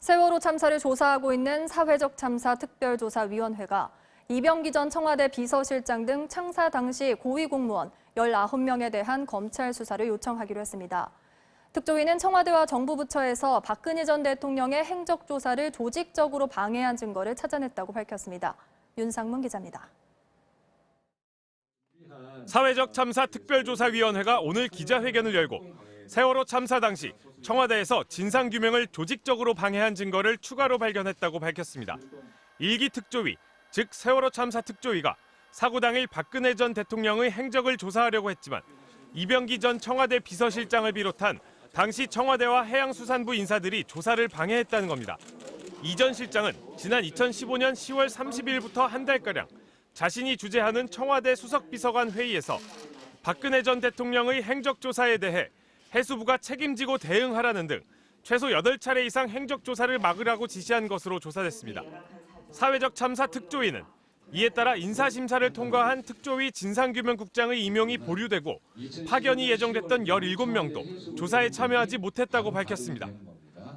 세월호 참사를 조사하고 있는 사회적 참사 특별조사위원회가 이병기 전 청와대 비서실장 등 참사 당시 고위 공무원 19명에 대한 검찰 수사를 요청하기로 했습니다. 특조위는 청와대와 정부 부처에서 박근혜 전 대통령의 행적조사를 조직적으로 방해한 증거를 찾아냈다고 밝혔습니다. 윤상문 기자입니다. 사회적 참사 특별조사위원회가 오늘 기자회견을 열고 세월호 참사 당시 청와대에서 진상규명을 조직적으로 방해한 증거를 추가로 발견했다고 밝혔습니다. 1기 특조위, 즉 세월호 참사 특조위가 사고 당일 박근혜 전 대통령의 행적을 조사하려고 했지만 이병기 전 청와대 비서실장을 비롯한 당시 청와대와 해양수산부 인사들이 조사를 방해했다는 겁니다. 이 전 실장은 지난 2015년 10월 30일부터 한 달가량 자신이 주재하는 청와대 수석비서관 회의에서 박근혜 전 대통령의 행적조사에 대해 해수부가 책임지고 대응하라는 등 최소 8차례 이상 행적조사를 막으라고 지시한 것으로 조사됐습니다. 사회적 참사 특조위는 이에 따라 인사심사를 통과한 특조위 진상규명국장의 임용이 보류되고 파견이 예정됐던 17명도 조사에 참여하지 못했다고 밝혔습니다.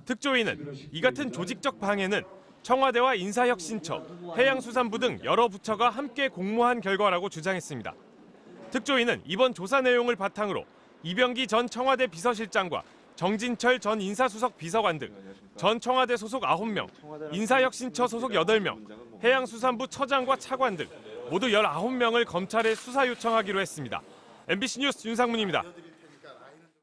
특조위는 이 같은 조직적 방해는 청와대와 인사혁신처, 해양수산부 등 여러 부처가 함께 공모한 결과라고 주장했습니다. 특조위는 이번 조사 내용을 바탕으로 이병기 전 청와대 비서실장과 정진철 전 인사수석 비서관 등 전 청와대 소속 9명, 인사혁신처 소속 8명, 해양수산부 처장과 차관 등 모두 19명을 검찰에 수사 요청하기로 했습니다. MBC 뉴스 윤상문입니다.